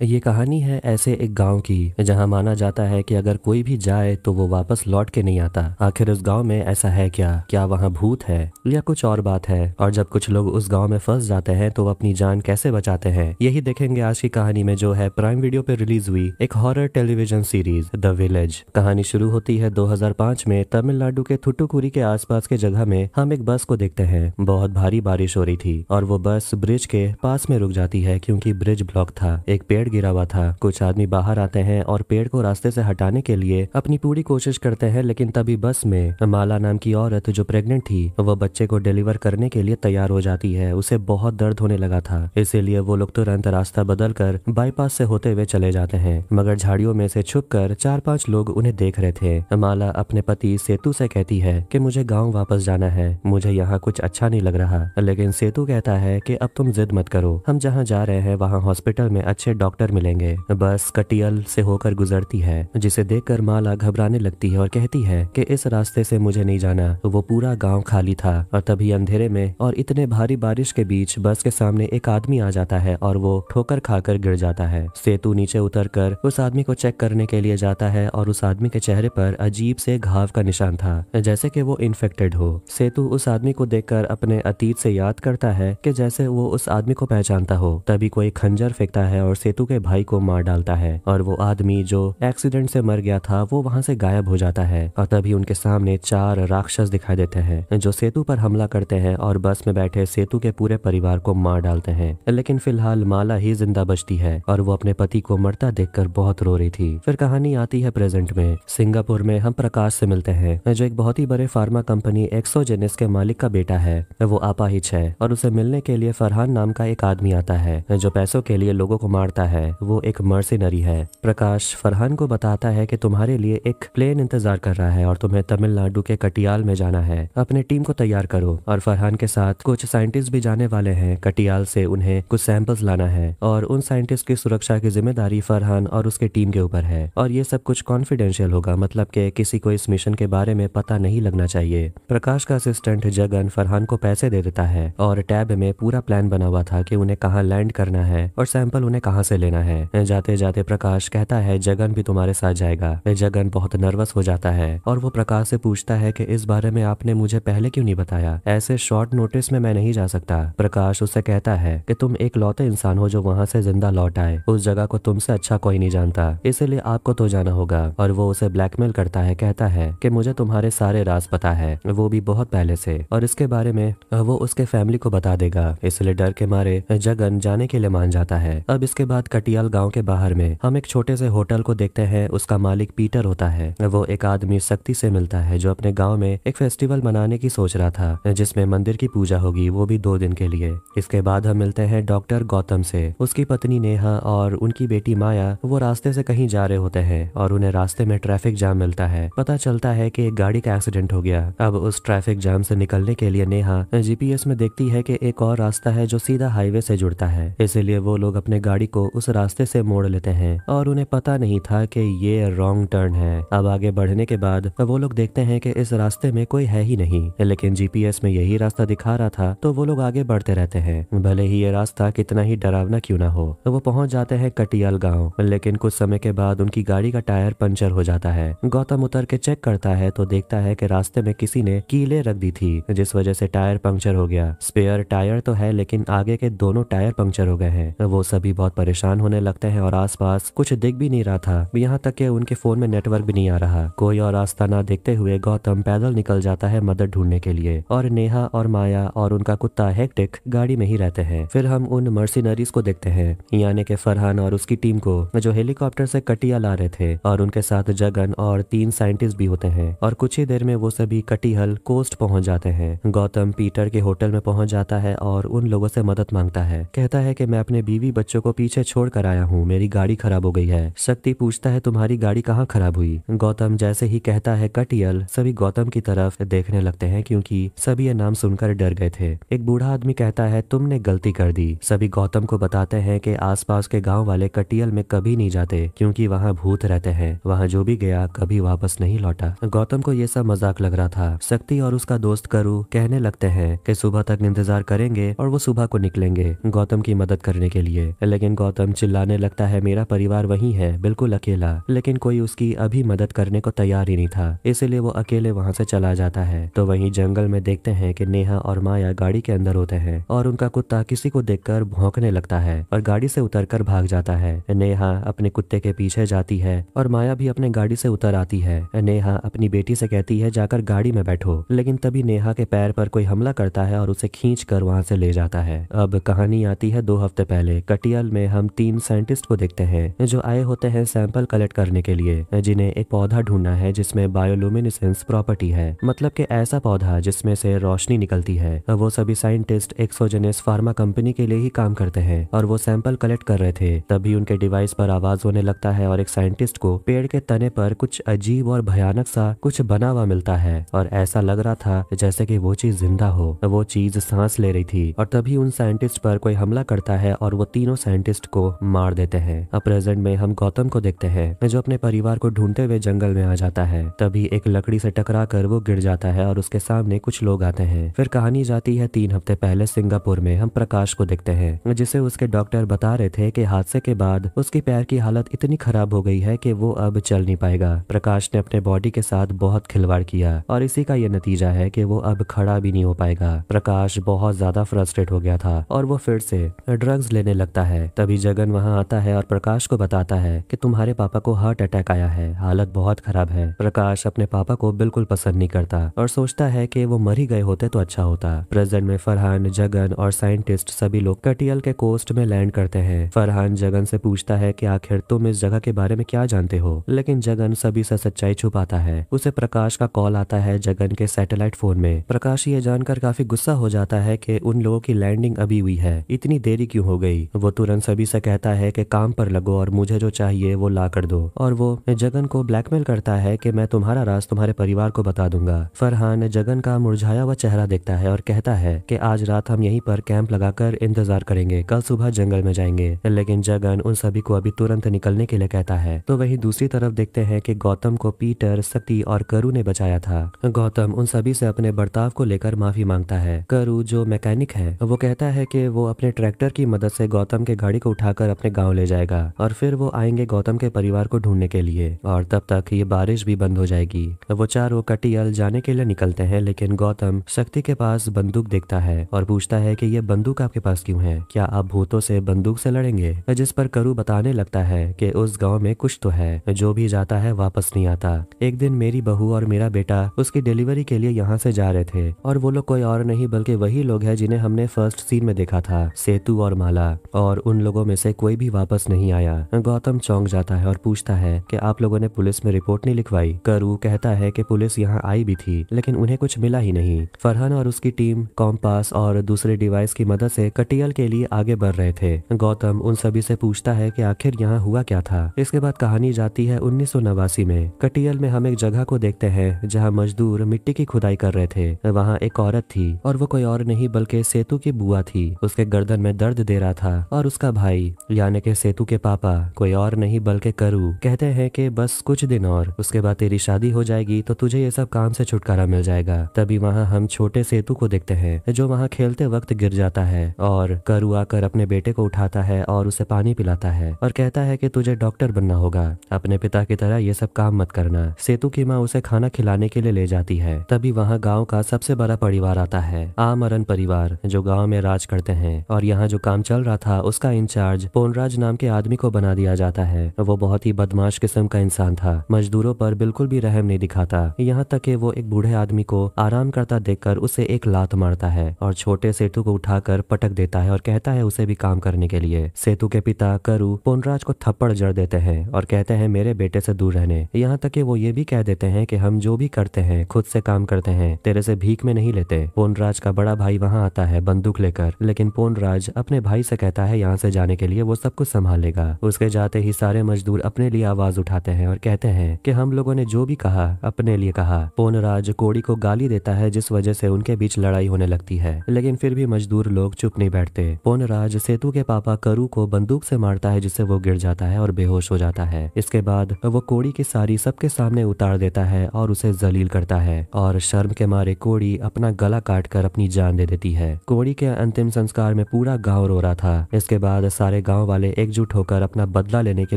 ये कहानी है ऐसे एक गांव की जहां माना जाता है कि अगर कोई भी जाए तो वो वापस लौट के नहीं आता। आखिर उस गांव में ऐसा है क्या वहां भूत है या कुछ और बात है? और जब कुछ लोग उस गांव में फंस जाते हैं तो वो अपनी जान कैसे बचाते हैं, यही देखेंगे आज की कहानी में, जो है प्राइम वीडियो पे रिलीज हुई एक horror television series the village. कहानी शुरू होती है 2005 में तमिलनाडु के थुट्टुकुडी के आसपास के जगह में। हम एक बस को देखते हैं। बहुत भारी बारिश हो रही थी और वो बस ब्रिज के पास में रुक जाती है क्योंकि ब्रिज ब्लॉक था। एक पेड़ गिरा हुआ था। कुछ आदमी बाहर आते हैं और पेड़ को रास्ते से हटाने के लिए अपनी पूरी कोशिश करते हैं, लेकिन तभी बस में माला नाम की औरत जो प्रेग्नेंट थी वो बच्चे को डिलीवर करने के लिए तैयार हो जाती है। उसे बहुत दर्द होने लगा था, इसीलिए वो लोग तुरंत रास्ता बदलकर बाईपास से होते हुए चले जाते हैं। मगर झाड़ियों में से छुपकर 4-5 लोग उन्हें देख रहे थे। माला अपने पति सेतु से कहती है कि मुझे गाँव वापस जाना है, मुझे यहाँ कुछ अच्छा नहीं लग रहा। लेकिन सेतु कहता है कि अब तुम जिद मत करो, हम जहाँ जा रहे हैं वहाँ हॉस्पिटल में अच्छे डॉक्टर मिलेंगे। बस कटियल से होकर गुजरती है, जिसे देखकर माला घबराने लगती है और कहती है कि इस रास्ते से मुझे नहीं जाना। वो पूरा गांव खाली था और तभी अंधेरे में और इतने भारी बारिश के बीच बस के सामने एक आदमी आ जाता है और वो ठोकर खाकर गिर जाता है। सेतु नीचे उतरकर उस आदमी को चेक करने के लिए जाता है और उस आदमी के चेहरे पर अजीब से घाव का निशान था, जैसे कि वो इन्फेक्टेड हो। सेतु उस आदमी को देखकर अपने अतीत से याद करता है कि जैसे वो उस आदमी को पहचानता हो। तभी कोई खंजर फेंकता है और सेतु के भाई को मार डालता है और वो आदमी जो एक्सीडेंट से मर गया था वो वहां से गायब हो जाता है। और तभी उनके सामने 4 राक्षस दिखाई देते हैं जो सेतु पर हमला करते हैं और बस में बैठे सेतु के पूरे परिवार को मार डालते हैं। लेकिन फिलहाल माला ही जिंदा बचती है और वो अपने पति को मरता देखकर बहुत रो रही थी। फिर कहानी आती है प्रेजेंट में। सिंगापुर में हम प्रकाश से मिलते हैं, जो एक बहुत ही बड़े फार्मा कंपनी एक्सोजेनिस के मालिक का बेटा है। वो अपाहिज है और उसे मिलने के लिए फरहान नाम का एक आदमी आता है जो पैसों के लिए लोगों को मारता है। वो एक मर्सिनरी है। प्रकाश फरहान को बताता है कि तुम्हारे लिए एक प्लेन इंतजार कर रहा है और तुम्हें तमिलनाडु के कटियाल में जाना है। अपने टीम को तैयार करो। और फरहान के साथ कुछ साइंटिस्ट भी जाने वाले हैं। कटियाल से उन्हें कुछ सैंपल्स लाना है और उन साइंटिस्ट की सुरक्षा की जिम्मेदारी फरहान और उसके टीम के ऊपर है। और ये सब कुछ कॉन्फिडेंशियल होगा, मतलब कि किसी को इस मिशन के बारे में पता नहीं लगना चाहिए। प्रकाश का असिस्टेंट जगन फरहान को पैसे दे देता है और टैब में पूरा प्लान बना हुआ था कि उन्हें कहाँ लैंड करना है और सैंपल उन्हें कहाँ से लेना है। जाते जाते प्रकाश कहता है जगन भी तुम्हारे साथ जाएगा। जगन बहुत नर्वस हो जाता है और वो प्रकाश से पूछता है कि इस बारे में आपने मुझे पहले क्यों नहीं बताया, ऐसे शॉर्ट नोटिस में मैं नहीं जा सकता। प्रकाश उससे कहता है कि तुम एक लौते इंसान हो जो वहाँ से जिंदा लौट आए। उस जगह को तुमसे अच्छा कोई नहीं जानता, इसलिए आपको तो जाना होगा। और वो उसे ब्लैकमेल करता है, कहता है कि मुझे तुम्हारे सारे राज पता है, वो भी बहुत पहले से, और इसके बारे में वो उसके फैमिली को बता देगा। इसलिए डर के मारे जगन जाने के लिए मान जाता है। अब इसके बाद कटियाल गांव के बाहर में हम एक छोटे से होटल को देखते हैं। उसका मालिक पीटर होता है। वो एक आदमी शक्ति से मिलता है जो अपने गांव में एक फेस्टिवल मनाने की सोच रहा था, जिसमें मंदिर की पूजा होगी, वो भी 2 दिन के लिए। इसके बाद हम मिलते हैं डॉक्टर गौतम से। उसकी पत्नी नेहा और उनकी बेटी माया वो रास्ते से कहीं जा रहे होते हैं और उन्हें रास्ते में ट्रैफिक जाम मिलता है। पता चलता है कि एक गाड़ी का एक्सीडेंट हो गया। अब उस ट्रैफिक जाम से निकलने के लिए नेहा जीपीएस में देखती है कि एक और रास्ता है जो सीधा हाईवे से जुड़ता है, इसीलिए वो लोग अपने गाड़ी को उस रास्ते से मोड़ लेते हैं और उन्हें पता नहीं था कि ये रॉन्ग टर्न है। अब आगे बढ़ने के बाद वो लोग देखते हैं कि इस रास्ते में कोई है ही नहीं, लेकिन जीपीएस में यही रास्ता दिखा रहा था, तो वो लोग आगे बढ़ते रहते हैं, भले ही ये रास्ता कितना ही डरावना क्यों ना हो। वो पहुंच जाते हैं कटियाल गाँव, लेकिन कुछ समय के बाद उनकी गाड़ी का टायर पंचर हो जाता है। गौतम उतर के चेक करता है तो देखता है कि रास्ते में किसी ने कीलें रख दी थी, जिस वजह से टायर पंक्चर हो गया। स्पेयर टायर तो है लेकिन आगे के दोनों टायर पंक्चर हो गए हैं। वो सभी बहुत परेशान होने लगते हैं और आसपास कुछ दिख भी नहीं रहा था, यहाँ तक कि उनके फोन में नेटवर्क भी नहीं आ रहा। कोई और रास्ता ना देखते हुए गौतम पैदल निकल जाता है मदद ढूंढने के लिए, और नेहा और माया और उनका कुत्ता हेक्टिक गाड़ी में ही रहते हैं। फिर हम उन मर्सिनरीज को देखते हैं, यानी कि फरहान और उसकी टीम को, जो हेलीकॉप्टर से कटियाल आ रहे थे, और उनके साथ जगन और 3 साइंटिस्ट भी होते हैं। और कुछ ही देर में वो सभी कटिहल कोस्ट पहुंच जाते हैं। गौतम पीटर के होटल में पहुंच जाता है और उन लोगों से मदद मांगता है। कहता है कि मैं अपने बीवी बच्चों को पीछे छोड़ कर आया हूँ, मेरी गाड़ी खराब हो गई है। शक्ति पूछता है तुम्हारी गाड़ी कहाँ खराब हुई? गौतम जैसे ही कहता है कटियल, सभी गौतम की तरफ देखने लगते हैं क्योंकि सभी ये नाम सुनकर डर गए थे। एक बूढ़ा आदमी कहता है तुमने गलती कर दी। सभी गौतम को बताते हैं कि आसपास के गांव वाले कटियल में कभी नहीं जाते क्योंकि वहाँ भूत रहते हैं, वहाँ जो भी गया कभी वापस नहीं लौटा। गौतम को ये सब मजाक लग रहा था। शक्ति और उसका दोस्त करू कहने लगते हैं कि सुबह तक इंतजार करेंगे और वो सुबह को निकलेंगे गौतम की मदद करने के लिए, लेकिन गौतम गौतम चिल्लाने लगता है, मेरा परिवार वही है, बिल्कुल अकेला। लेकिन कोई उसकी अभी मदद करने को तैयार ही नहीं था, इसीलिए वो अकेले वहाँ से चला जाता है। तो वहीं जंगल में देखते हैं कि नेहा और माया गाड़ी के अंदर होते हैं और उनका कुत्ता किसी को देखकर भौंकने लगता है और गाड़ी से उतरकर भाग जाता है। नेहा अपने कुत्ते के पीछे जाती है और माया भी अपने गाड़ी से उतर आती है। नेहा अपनी बेटी से कहती है, जाकर गाड़ी में बैठो, लेकिन तभी नेहा के पैर पर कोई हमला करता है और उसे खींच कर वहाँ से ले जाता है। अब कहानी आती है 2 हफ्ते पहले। कटियाल में हम 3 साइंटिस्ट को देखते हैं जो आए होते हैं सैंपल कलेक्ट करने के लिए, जिन्हें एक पौधा ढूंढना है जिसमें बायोलुमिनेसेंस प्रॉपर्टी है, मतलब कि ऐसा पौधा जिसमें से रोशनी निकलती है। वो सभी साइंटिस्ट एक्सोजेनस फार्मा कंपनी के लिए ही काम करते हैं और वो सैंपल कलेक्ट कर रहे थे। तभी उनके डिवाइस पर आवाज होने लगता है और एक साइंटिस्ट को पेड़ के तने पर कुछ अजीब और भयानक सा कुछ बना हुआ मिलता है और ऐसा लग रहा था जैसे कि वो चीज जिंदा हो। वो चीज सांस ले रही थी और तभी उन साइंटिस्ट पर कोई हमला करता है और वो तीनों साइंटिस्ट को मार देते हैं। अब प्रेजेंट में हम गौतम को देखते हैं जो अपने परिवार को ढूंढते हुए जंगल में आ जाता है। तभी एक लकड़ी से टकरा कर वो गिर जाता है और उसके सामने कुछ लोग आते हैं। फिर कहानी जाती है 3 हफ्ते पहले सिंगापुर में। हम प्रकाश को देखते हैं जिसे उसके डॉक्टर बता रहे थे कि हादसे के बाद उसकी पैर की हालत इतनी खराब हो गई है कि वो अब चल नहीं पाएगा। प्रकाश ने अपने बॉडी के साथ बहुत खिलवाड़ किया और इसी का ये नतीजा है कि वो अब खड़ा भी नहीं हो पाएगा। प्रकाश बहुत ज्यादा फ्रस्ट्रेट हो गया था और वो फिर से ड्रग्स लेने लगता है। तभी जगन वहां आता है और प्रकाश को बताता है कि तुम्हारे पापा को हार्ट अटैक आया है, हालत बहुत खराब है। प्रकाश अपने पापा को बिल्कुल पसंद नहीं करता और सोचता है कि वो मर ही गए होते तो अच्छा होता। प्रेजेंट में फरहान, जगन और साइंटिस्ट सभी लोग कटियल के कोस्ट में लैंड करते हैं। फरहान जगन से पूछता है कि आखिर तुम इस जगह के बारे में क्या जानते हो, लेकिन जगन सभी से सच्चाई छुपाता है। उसे प्रकाश का कॉल आता है जगन के सैटेलाइट फोन में। प्रकाश ये जानकर काफी गुस्सा हो जाता है कि उन लोगों की लैंडिंग अभी हुई है, इतनी देरी क्यों हो गई। वो तुरंत सभी से कहता है कि काम पर लगो और मुझे जो चाहिए वो ला कर दो, और वो जगन को ब्लैकमेल करता है कि मैं तुम्हारा राज तुम्हारे परिवार को बता दूंगा। फरहान जगन का मुरझाया हुआ चेहरा देखता है और कहता है कि आज रात हम यहीं पर कैंप लगाकर इंतजार करेंगे, कल सुबह जंगल में जाएंगे। लेकिन जगन उन सभी को अभी तुरंत निकलने के लिए कहता है। तो वहीं दूसरी तरफ देखते हैं कि गौतम को पीटर, सती और करू ने बचाया था। गौतम उन सभी से अपने बर्ताव को लेकर माफी मांगता है। करू जो मैकेनिक है वो कहता है कि वो अपने ट्रैक्टर की मदद से गौतम के गाड़ी को उठाकर अपने गांव ले जाएगा और फिर वो आएंगे गौतम के परिवार को ढूंढने के लिए, और तब तक ये बारिश भी बंद हो जाएगी। वो चारों कटियल जाने के लिए निकलते हैं, लेकिन गौतम शक्ति के पास बंदूक देखता है और पूछता है कि ये बंदूक आपके पास क्यों है, क्या आप भूतों से बंदूक से लड़ेंगे। जिस पर करू बताने लगता है कि उस गाँव में कुछ तो है, जो भी जाता है वापस नहीं आता। एक दिन मेरी बहू और मेरा बेटा उसकी डिलीवरी के लिए यहाँ से जा रहे थे और वो लोग कोई और नहीं बल्कि वही लोग हैं जिन्हें हमने फर्स्ट सीन में देखा था, सेतु और माला, और उन लोगों में से कोई भी वापस नहीं आया। गौतम चौंक जाता है और पूछता है कि आप लोगों ने पुलिस में रिपोर्ट नहीं लिखवाई। करू कहता है कि पुलिस यहाँ आई भी थी लेकिन उन्हें कुछ मिला ही नहीं। फरहान और उसकी टीम कॉम्पास और दूसरे डिवाइस की मदद से कटियल के लिए आगे बढ़ रहे थे। गौतम उन सभी से पूछता है कि आखिर यहाँ हुआ क्या था। इसके बाद कहानी जाती है 1989 में। कटियल में हम एक जगह को देखते हैं जहाँ मजदूर मिट्टी की खुदाई कर रहे थे। वहाँ एक औरत थी और वो कोई और नहीं बल्कि सेतु की बुआ थी। उसके गर्दन में दर्द दे रहा था और उसका भाई यानी कि सेतु के पापा कोई और नहीं बल्कि करू कहते हैं कि बस कुछ दिन और, उसके बाद तेरी शादी हो जाएगी तो तुझे ये सब काम से छुटकारा मिल जाएगा। तभी वहाँ हम छोटे सेतु को देखते हैं जो वहाँ खेलते वक्त गिर जाता है और करू आकर अपने बेटे को उठाता है और उसे पानी पिलाता है और कहता है कि तुझे डॉक्टर बनना होगा, अपने पिता की तरह ये सब काम मत करना। सेतु की माँ उसे खाना खिलाने के लिए ले जाती है। तभी वहाँ गाँव का सबसे बड़ा परिवार आता है, आमरन परिवार, जो गाँव में राज करते हैं। और यहाँ जो काम चल रहा था उसका इंचार्ज पोनराज नाम के आदमी को बना दिया जाता है। वो बहुत ही बदमाश किस्म का इंसान था, मजदूरों पर बिल्कुल भी रहम नहीं दिखाता। यहाँ तक कि वो एक बूढ़े आदमी को आराम करता देखकर उसे एक लात मारता है और छोटे सेतु को उठाकर पटक देता है और कहता है उसे भी काम करने के लिए। सेतु के पिता करू पोनराज को थप्पड़ जड़ देते हैं और कहते हैं मेरे बेटे से दूर रहने। यहाँ तक कि वो ये भी कह देते हैं कि हम जो भी करते हैं खुद से काम करते हैं, तेरे से भीख में नहीं लेते। पोनराज का बड़ा भाई वहाँ आता है बंदूक लेकर, लेकिन पोनराज अपने भाई से कहता है यहाँ से जाने के लिए वो सब कुछ संभाल लेगा। उसके जाते ही सारे मजदूर अपने लिए आवाज उठाते हैं और कहते हैं कि हम लोगों ने जो भी कहा अपने लिए कहा। पोनराज कोड़ी को गाली देता है जिस वजह से उनके बीच लड़ाई होने लगती है, लेकिन फिर भी मजदूर लोग चुप नहीं बैठते। पोनराज सेतु के पापा करू को बंदूक से मारता है जिससे वो गिर जाता है और बेहोश हो जाता है। इसके बाद वो कोड़ी की सारी सबके सामने उतार देता है और उसे जलील करता है और शर्म के मारे कोड़ी अपना गला काट कर अपनी जान दे देती है। कोड़ी के अंतिम संस्कार में पूरा गाँव रो रहा था। इसके बाद सारे सारे गांव वाले एकजुट होकर अपना बदला लेने के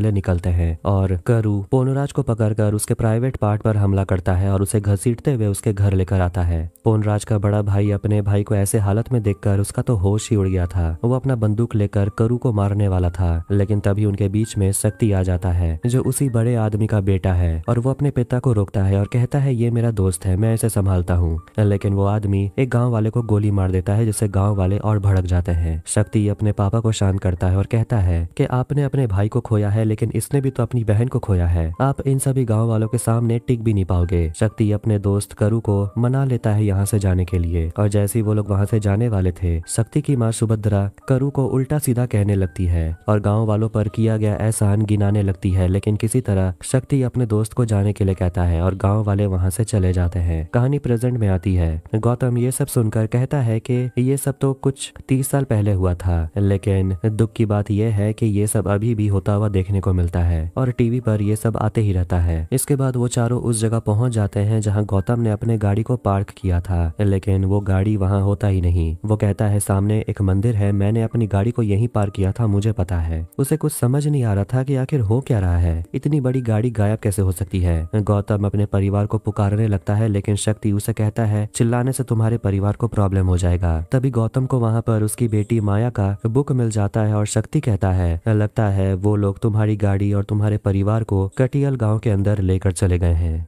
लिए निकलते हैं और करू पोनराज को पकड़कर उसके प्राइवेट पार्ट पर हमला करता है और उसे घसीटते हुए उसके घर लेकर आता है। पोनराज का बड़ा भाई अपने भाई को ऐसे हालत में देखकर उसका तो होश ही उड़ गया था। वो अपना बंदूक लेकर करू को मारने वाला था, लेकिन तभी उनके बीच में शक्ति आ जाता है जो उसी बड़े आदमी का बेटा है और वो अपने पिता को रोकता है और कहता है ये मेरा दोस्त है, मैं इसे संभालता हूँ। लेकिन वो आदमी एक गाँव वाले को गोली मार देता है जिससे गाँव वाले और भड़क जाते हैं। शक्ति अपने पापा को शांत करता है और कहता है कि आपने अपने भाई को खोया है, लेकिन इसने भी तो अपनी बहन को खोया है, आप इन सभी गाँव वालों के सामने टिक भी नहीं पाओगे। शक्ति अपने दोस्त करू को मना लेता है यहाँ से जाने के लिए और जैसे ही वो लोग वहाँ से जाने वाले थे, शक्ति की माँ सुभद्रा करू को उल्टा सीधा कहने लगती है और गाँव वालों पर किया गया एहसान गिनाने लगती है। लेकिन किसी तरह शक्ति अपने दोस्त को जाने के लिए कहता है और गाँव वाले वहाँ से चले जाते हैं। कहानी प्रेजेंट में आती है। गौतम ये सब सुनकर कहता है कि ये सब तो कुछ 30 साल पहले हुआ था, लेकिन दुख की बात यह है कि ये सब अभी भी होता हुआ देखने को मिलता है और टीवी पर ये सब आते ही रहता है। इसके बाद वो चारों उस जगह पहुंच जाते हैं जहां गौतम ने अपने गाड़ी को पार्क किया था, लेकिन वो गाड़ी वहां होता ही नहीं। वो कहता है सामने एक मंदिर है, मैंने अपनी गाड़ी को यहीं पार्क किया था, मुझे पता है। उसे कुछ समझ नहीं आ रहा था कि आखिर हो क्या रहा है, इतनी बड़ी गाड़ी गायब कैसे हो सकती है। गौतम अपने परिवार को पुकारने लगता है, लेकिन शक्ति उसे कहता है चिल्लाने से तुम्हारे परिवार को प्रॉब्लम हो जाएगा। तभी गौतम को वहां पर उसकी बेटी माया का बुक मिल जाता है और शक्ति कहता है लगता है वो लोग तुम्हारी गाड़ी और तुम्हारे परिवार को कटियल गांव के अंदर लेकर चले गए हैं।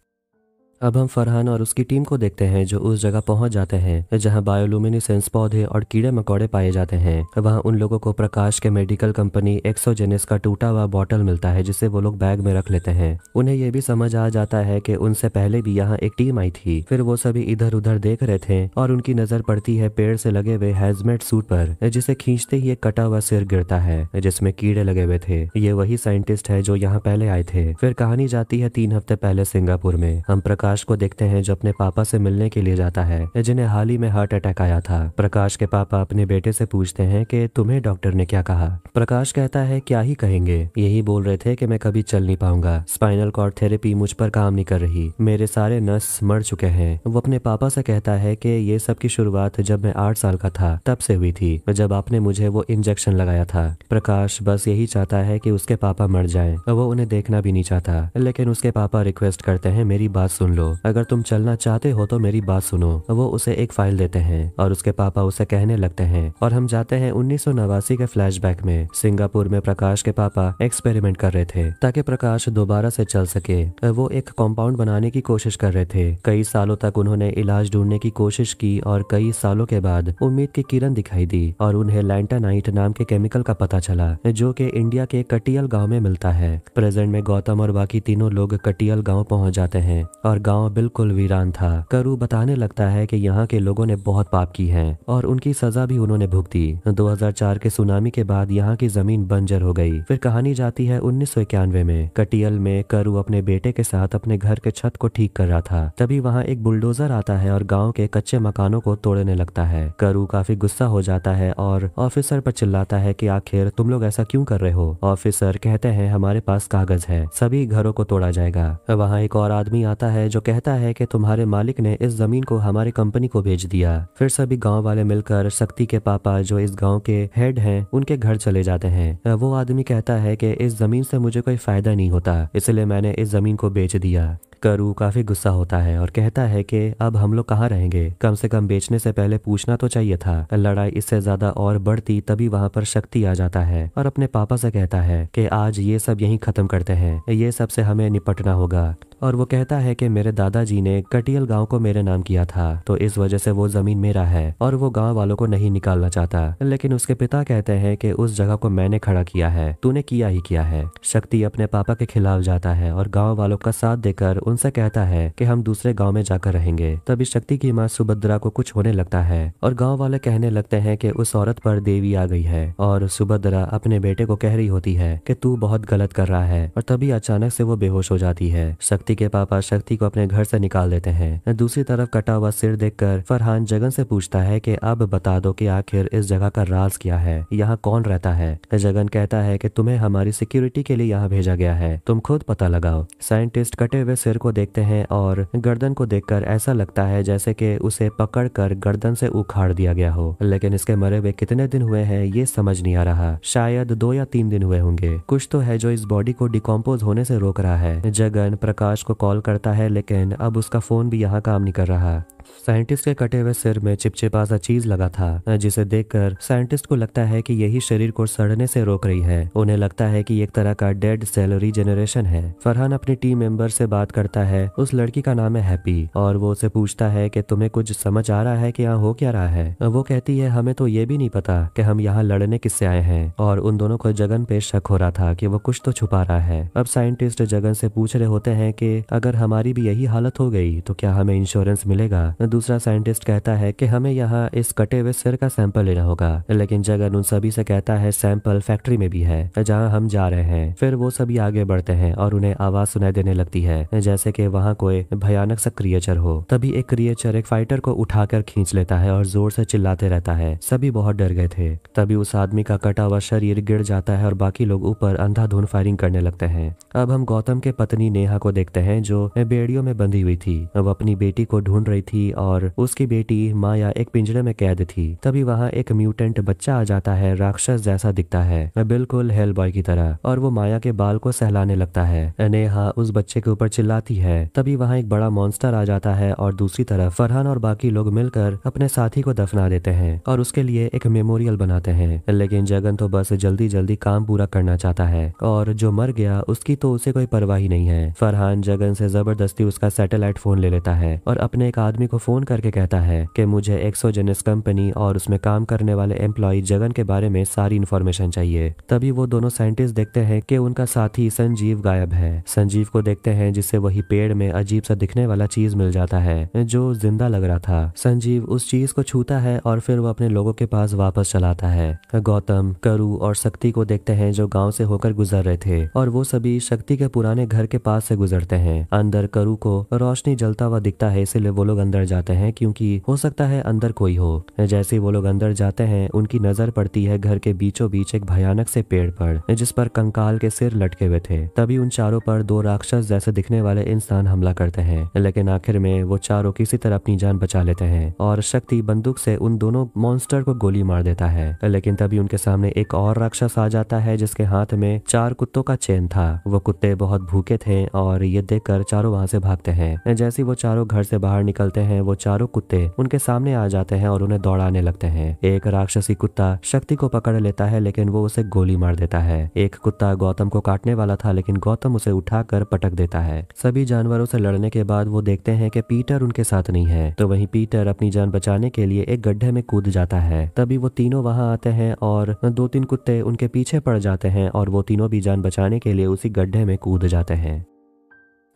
अब हम फरहान और उसकी टीम को देखते हैं जो उस जगह पहुंच जाते हैं जहां बायोलुमिनेसेंस पौधे और कीड़े मकोड़े पाए जाते हैं। वहां उन लोगों को प्रकाश के मेडिकल कंपनी एक्सोजेनिस का टूटा हुआ बॉटल मिलता है जिसे वो लोग बैग में रख लेते हैं। उन्हें ये भी समझ आ जाता है कि उनसे पहले भी यहाँ एक टीम आई थी। फिर वो सभी इधर उधर देख रहे थे और उनकी नजर पड़ती है पेड़ से लगे हुए हैजमेट सूट पर, जिसे खींचते ही एक कटा हुआ सिर गिरता है जिसमें कीड़े लगे हुए थे। ये वही साइंटिस्ट है जो यहाँ पहले आए थे। फिर कहानी जाती है 3 हफ्ते पहले सिंगापुर में। हम प्रकाश को देखते हैं जो अपने पापा से मिलने के लिए जाता है जिन्हें हाल ही में हार्ट अटैक आया था। प्रकाश के पापा अपने बेटे से पूछते हैं कि तुम्हें डॉक्टर ने क्या कहा। प्रकाश कहता है क्या ही कहेंगे, यही बोल रहे थे कि मैं कभी चल नहीं पाऊंगा, स्पाइनल कॉर्ड थेरेपी मुझ पर काम नहीं कर रही, मेरे सारे नस मर चुके हैं। वो अपने पापा से कहता है कि ये सब की शुरुआत जब मैं 8 साल का था तब से हुई थी, जब आपने मुझे वो इंजेक्शन लगाया था। प्रकाश बस यही चाहता है कि उसके पापा मर जाएं, वो उन्हें देखना भी नहीं चाहता। लेकिन उसके पापा रिक्वेस्ट करते हैं मेरी बात सुन लो, अगर तुम चलना चाहते हो तो मेरी बात सुनो। वो उसे एक फाइल देते हैं और उसके पापा उसे कहने लगते हैं और हम जाते हैं 1989 के फ्लैशबैक में। सिंगापुर में प्रकाश के पापा एक्सपेरिमेंट कर रहे थे ताकि प्रकाश दोबारा से चल सके। वो एक कंपाउंड बनाने की कोशिश कर रहे थे। कई सालों तक उन्होंने इलाज ढूंढने की कोशिश की और कई सालों के बाद उम्मीद की किरण दिखाई दी और उन्हें लैंटानाइट नाम के केमिकल का पता चला जो कि इंडिया के कटियल गाँव में मिलता है। प्रेजेंट में गौतम और बाकी तीनों लोग कटियल गाँव पहुँच जाते हैं और गाँव बिल्कुल वीरान था। करू बताने लगता है कि यहाँ के लोगों ने बहुत पाप की है और उनकी सजा भी उन्होंने भुगती। 2004 के सुनामी के बाद यहाँ की जमीन बंजर हो गई। फिर कहानी जाती है 1991 में। कटियल में करू अपने बेटे के साथ अपने घर के छत को ठीक कर रहा था। तभी वहाँ एक बुलडोजर आता है और गाँव के कच्चे मकानों को तोड़ने लगता है। करू काफी गुस्सा हो जाता है और ऑफिसर पर चिल्लाता है कि आखिर तुम लोग ऐसा क्यों कर रहे हो। ऑफिसर कहते हैं हमारे पास कागज है, सभी घरों को तोड़ा जाएगा। वहाँ एक और आदमी आता है जो कहता है कि तुम्हारे मालिक ने इस जमीन को हमारे कंपनी को बेच दिया। फिर सभी गांव वाले मिलकर शक्ति के पापा जो इस गांव के हेड हैं उनके घर चले जाते हैं। वो आदमी कहता है कि इस जमीन से मुझे कोई फायदा नहीं होता, इसलिए मैंने इस जमीन को बेच दिया। करू काफी गुस्सा होता है और कहता है कि अब हम लोग कहाँ रहेंगे, कम से कम बेचने से पहले पूछना तो चाहिए था। लड़ाई इससे ज्यादा और बढ़ती तभी वहाँ पर शक्ति आ जाता है और अपने पापा से कहता है कि आज ये सब यहीं खत्म करते हैं, ये सब से हमें निपटना होगा। और वो कहता है कि मेरे दादाजी ने कटियल गांव को मेरे नाम किया था, तो इस वजह से वो जमीन मेरा है और वो गांव वालों को नहीं निकालना चाहता। लेकिन उसके पिता कहते हैं कि उस जगह को मैंने खड़ा किया है, तूने किया ही किया है। शक्ति अपने पापा के खिलाफ जाता है और गांव वालों का साथ देकर उनसे कहता है कि हम दूसरे गांव में जाकर रहेंगे। तभी शक्ति की माँ सुभद्रा को कुछ होने लगता है और गांव वाले कहने लगते हैं कि उस औरत पर देवी आ गई है और सुभद्रा अपने बेटे को कह रही होती है कि तू बहुत गलत कर रहा है और तभी अचानक से वो बेहोश हो जाती है। शक्ति के पापा शक्ति को अपने घर से निकाल देते हैं। दूसरी तरफ कटा हुआ सिर देखकर फरहान जगन से पूछता है कि अब बता दो कि आखिर इस जगह का राज क्या है, यहाँ कौन रहता है। जगन कहता है कि तुम्हें हमारी सिक्योरिटी के लिए यहाँ भेजा गया है, तुम खुद पता लगाओ। साइंटिस्ट कटे हुए सिर सिर को देखते हैं और गर्दन को देखकर ऐसा लगता है जैसे कि उसे पकड़कर गर्दन से उखाड़ दिया गया हो, लेकिन इसके मरे हुए कितने दिन हुए हैं ये समझ नहीं आ रहा। शायद 2 या 3 दिन हुए होंगे। कुछ तो है जो इस बॉडी को डिकम्पोज होने से रोक रहा है। जगन प्रकाश को कॉल करता है लेकिन अब उसका फोन भी यहाँ काम नहीं कर रहा। साइंटिस्ट के कटे हुए सिर में चिपचिपा सा चीज लगा था, जिसे देखकर साइंटिस्ट को लगता है कि यही शरीर को सड़ने से रोक रही है। उन्हें लगता है कि एक तरह का डेड सेल रीजेनरेशन है। फरहान अपनी टीम मेंबर से बात करता है। उस लड़की का नाम है हैप्पी और वो उसे पूछता है कि तुम्हें कुछ समझ आ रहा है कि यहाँ हो क्या रहा है। वो कहती है हमें तो ये भी नहीं पता कि हम यहाँ लड़ने किससे आए हैं, और उन दोनों को जगन पे शक हो रहा था कि वो कुछ तो छुपा रहा है। अब साइंटिस्ट जगन से पूछ रहे होते हैं कि अगर हमारी भी यही हालत हो गई तो क्या हमें इंश्योरेंस मिलेगा। दूसरा साइंटिस्ट कहता है कि हमें यहाँ इस कटे हुए सिर का सैंपल लेना होगा, लेकिन जगन उन सभी से कहता है सैंपल फैक्ट्री में भी है जहाँ हम जा रहे हैं। फिर वो सभी आगे बढ़ते हैं और उन्हें आवाज सुनाई देने लगती है जैसे कि वहाँ कोई भयानक सा क्रिएचर हो। तभी एक क्रिएचर एक फाइटर को उठाकर खींच लेता है और जोर से चिल्लाते रहता है। सभी बहुत डर गए थे। तभी उस आदमी का कटा हुआ शरीर गिर जाता है और बाकी लोग ऊपर अंधाधुंध फायरिंग करने लगते हैं। अब हम गौतम के पत्नी नेहा को देखते हैं जो बेड़ियों में बंधी हुई थी। वो अपनी बेटी को ढूंढ रही थी और उसकी बेटी माया एक पिंजरे में कैद थी। तभी वहाँ एक म्यूटेंट बच्चा आ जाता है, राक्षस जैसा दिखता है, बिल्कुल हेल बॉय की तरह, और वो माया के बाल को सहलाने लगता है। नेहा उस बच्चे के ऊपर चिल्लाती है। तभी वहाँ एक बड़ा मॉन्स्टर आ जाता है और दूसरी तरफ फरहान और बाकी लोग मिलकर अपने साथी को दफना देते हैं और उसके लिए एक मेमोरियल बनाते हैं। लेकिन जगन तो बस जल्दी जल्दी काम पूरा करना चाहता है और जो मर गया उसकी तो उसे कोई परवाह ही नहीं है। फरहान जगन से जबरदस्ती उसका सैटेलाइट फोन ले लेता है और अपने एक आदमी को फोन करके कहता है कि मुझे एक्सोजेनस कंपनी और उसमें काम करने वाले एम्प्लॉय जगन के बारे में सारी इन्फॉर्मेशन चाहिए। तभी वो दोनों साइंटिस्ट देखते हैं कि उनका साथी संजीव गायब है। संजीव को देखते हैं जिससे वही पेड़ में अजीब सा दिखने वाला चीज मिल जाता है जो जिंदा लग रहा था। संजीव उस चीज को छूता है और फिर वो अपने लोगों के पास वापस चलाता है। गौतम, करू और शक्ति को देखते हैं जो गांव से होकर गुजर रहे थे और वो सभी शक्ति के पुराने घर के पास से गुजरते हैं। अंदर करू को रोशनी जलता हुआ दिखता है, इसलिए वो लोग अंदर जाते हैं क्योंकि हो सकता है अंदर कोई हो। जैसे वो लोग अंदर जाते हैं उनकी नजर पड़ती है घर के बीचों बीच एक भयानक से पेड़ पर जिस पर कंकाल के सिर लटके हुए थे। तभी उन चारों पर 2 राक्षस जैसे दिखने वाले इंसान हमला करते हैं, लेकिन आखिर में वो चारों किसी तरह अपनी जान बचा लेते हैं और शक्ति बंदूक से उन दोनों मॉन्स्टर को गोली मार देता है। लेकिन तभी उनके सामने एक और राक्षस आ जाता है जिसके हाथ में 4 कुत्तों का चेन था। वो कुत्ते बहुत भूखे थे और ये देखकर चारों वहां से भागते हैं। जैसे वो चारों घर से बाहर निकलते हैं वो चारों कुत्ते उनके सामने आ जाते हैं और उन्हें दौड़ाने लगते हैं। एक राक्षसी कुत्ता शक्ति को पकड़ लेता है लेकिन वो उसे गोली मार देता है। एक कुत्ता गौतम को काटने वाला था लेकिन गौतम उसे उठाकर पटक देता है। सभी जानवरों से लड़ने के बाद वो देखते हैं कि पीटर उनके साथ नहीं है, तो वहीं पीटर अपनी जान बचाने के लिए एक गड्ढे में कूद जाता है। तभी वो तीनों वहां आते हैं और 2-3 कुत्ते उनके पीछे पड़ जाते हैं और वो तीनों भी जान बचाने के लिए उसी गड्ढे में कूद जाते हैं।